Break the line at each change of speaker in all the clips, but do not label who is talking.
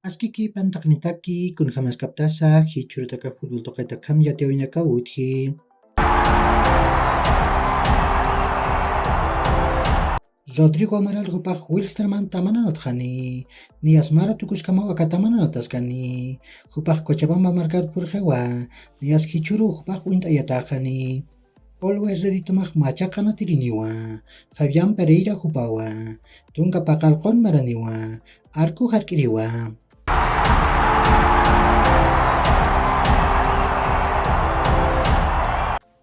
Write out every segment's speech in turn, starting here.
Askiki pantaknitaki kun hamaskaptasak hichurutaka futbol toqetakam yateoinaka uthi. Rodrigo Amaral rupak Wilsterman tamananatkani, ni asmara tukuskama wakatamananatascani, hupak Cochabamba marcado por Jewa, ni as hichuru hupak uintayataqani. Always ready to mak machakana tiriniwa, Fabián Pereira hupawa, tunka pakalkon maraniwa, arku harkiriwa.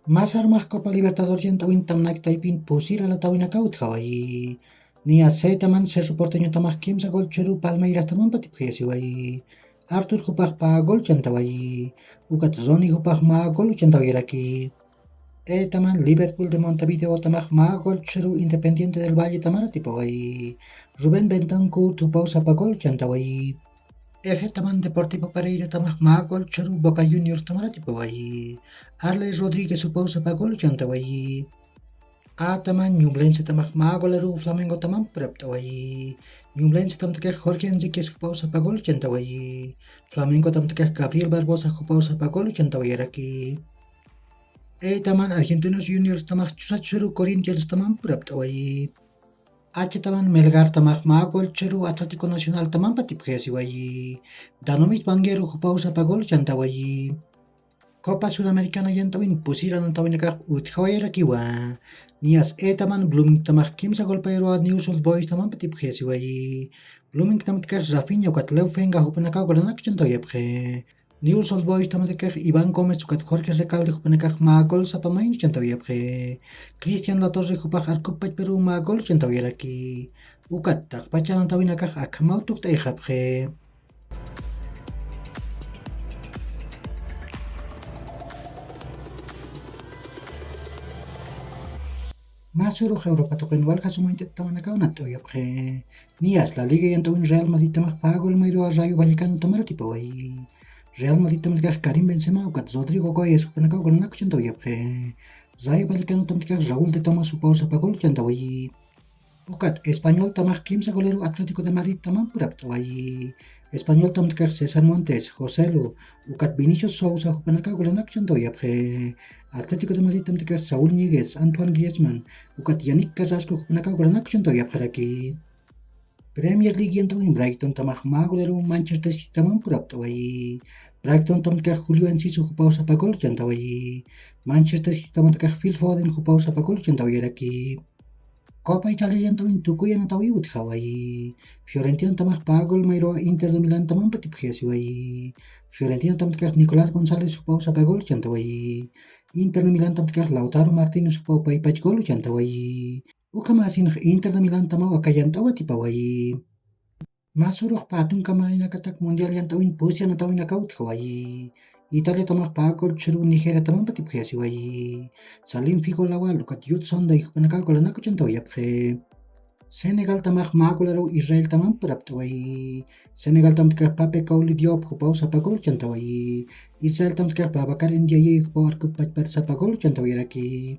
Masar mah Copa Libertadores yang tawin tamnak taipin pusir ala tawin akaut hawai. Ni ase taman se soporteño tamak kim sa gol churu Palmeiras taman patip wai. Arthur hupah pa gol chantawai. Ukat Zoni hupah ma gol chantawai raki. Taman Liverpool de Montevideo tamak ma gol churu Independiente del Valle tamara tipawai. Rubén Bentancur tupau sapa gol chantawai. Taman Deportivo Pereira tamak ma gol churu Boca Juniors tamara tipawai. Arles Rodríguez supau sapa gol chantawai. Taman Ñublense tamak ma golaru Flamengo taman praptawai. Ñublense tam tekek Jorge Enriquez supau sapa gol chantawai. Flamengo tam tekek Gabriel Barbosa supau sapa gol chantawai raki. Taman Argentinos Juniors tamak chusachuru Corinthians taman praptawai. Taman Melgar tamak ma gol churu Atlético Nacional taman patip wai. Danomit Banguero supau sapa gol chantawai. Copa Sudamericana yang tawin pusiran ang tawin nakak uthaway rakiwa. Nias taman Blooming tamak kim sa gol pero News Old Boys taman patip wai. Blooming taman tikak Rafinha ukat Leo Fenga hupanakaw golanak chuntaw yapke. News Old Boys taman tikak Ivan Gomez ukat Jorge Recalde hupanakak magol sa pamain chuntaw yapke. Christian Latorre hupak arkupach pero magol chuntaw yaraki. Ukat takpachan ang tawin nakak akamautuk tayo yapke. Masuro Europa token wal kasumointe tamanakaw nato yapke. Nias la liga yang tawin Real Madrid tamak pagol mayro a Rayo Vallecano tamara tipawai. Real Madrid tamak Karim Benzema ukat Rodrigo Goes panakaw golanak chuntaw yapke. Rayo Vallecano tamak Raúl de Tomás supau sa pagol chantawai. Ukat Espanyol tamak kim sa golero Atlético de Madrid taman puraptawai. Espanyol tamak César Montes, José Lu, ukat Vinicius Sousa hupanakaw golanak chuntaw yapke. Atlético de Madrid tamak Saúl Ñíguez, Antoine Griezmann, ukat Yannick Carrasco hupanakaw golanak chuntaw yapharaki. Premier League yang tawin Brighton tamak ma golero Manchester City taman puraptawai. Brighton tamak Julio Enciso hupau sa pagol chantawai. Manchester City tamak Phil Foden hupau sa pagol chantawai raki. Copa Italia yang tawin tukuy ang tawi Hawaii. Fiorentina tamak pagol mayro Inter de Milan taman patip wai. Fiorentina tamak Nicolas González supau sa pagol chantawai. Inter de Milan tamak Lautaro Martínez supau paipach gol chantawai. Ukamasin Inter de Milan tama wakayan tawa tipawai. Masurok patong kamaray nakatak mundial yang tawin pusya na tawin nakaut Hawaii. Italia tamak pagol churu Nigeria taman patip wai. Salim Figo lawal ukat Youth Sunday panakagolanak chuntaw yapke. Senegal tamak magolaro Israel taman puraptawai. Senegal tamak Pape Kauli Diop hupau sa pagol chantawai. Israel tamak Babacar Ndiaye hupau arkupach par sa pagol chantawai raki.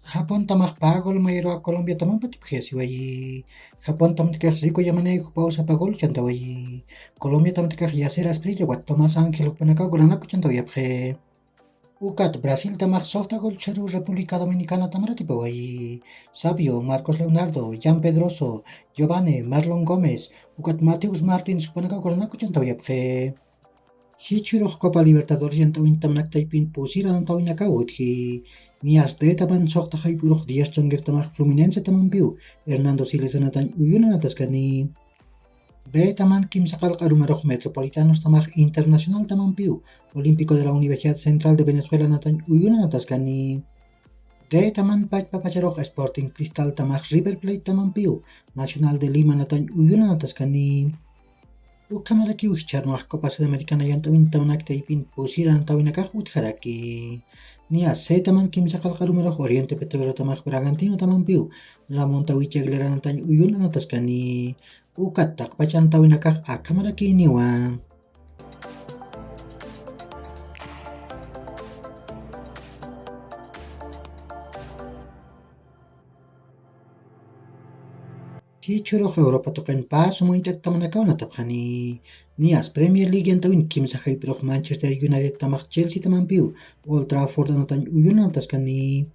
Japon tamak pagol mayro a Colombia taman patip wai. Japon tamak Rico Yamane hupau sa pagol chantawai. Colombia tamak Yasser Asprilla wat Tomás Ángel panakagolanak chuntaw yapke. Ukat Brasil tamak softa gol charu República Dominicana tamara tipawai. Sabio, Marcos Leonardo, Jan Pedroso, Giovanni, Marlon Gómez, ukat Mateus Martins panaka golanak chuntaw yapke. Hichurok Copa Libertadores yang tawin tamnak taipin pusira ng tawin nakawut hi. Nias de taman sokta kay purok Díaz Chonger tamak Fluminense taman piu. Hernando Siles natan uyunan atas kani. Taman kim sakal karumarok Metropolitanos tamak Internacional taman piu. Olímpico de la Universidad Central de Venezuela natan uyunan atas kani. Taman pach papacharok Sporting Cristal tamak River Plate taman piu. Nacional de Lima natan uyunan atas kani. Ukamaraki ucharmak Copa Sudamericana yang tawin tamanak taipin pusiran tawin nakahut haraki. Nia taman kim sakal karumarok Oriente Petrolero tamak Bragantino taman piu. Ramon Tawichi Aguilera natan uyunan atas kani. Ukat tak pacan tawin nakak akamaraki niwa. Kichuroj Europa tuquen paso muy tamanakawan atapjani nias Premier League antawin kimsa haypiroj Manchester United tamaq Chelsea tamanpiu Old Trafford anatan uyunan taskani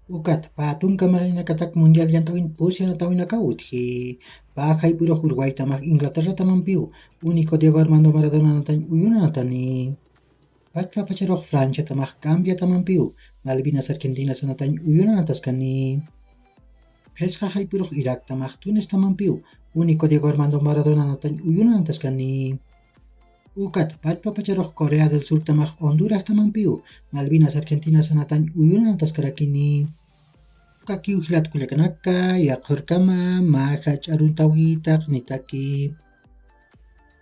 ukat patun kamarina katak mundial yantawin Pusia natawinaka utji pa haypiroj Uruguay tamaq Inglaterra tamanpiu único Diego Armando Maradona anatan uyunan atani pachpapachiroj Francia tamaq Gambia tamanpiu Malvinas Argentinas anatan uyunan taskani Pesca haypiroj Irak tamaq Tunis tamanpiu único Diego Armando Maradona anatan uyunan taskani ukat pachpapachiroj Corea del Sur tamaq Honduras tamanpiu Malvinas Argentinas anatan uyunan taskarakini Kaki ujlat kulekanaka, yaqurkama, maja ch'aruntawitaq nitaki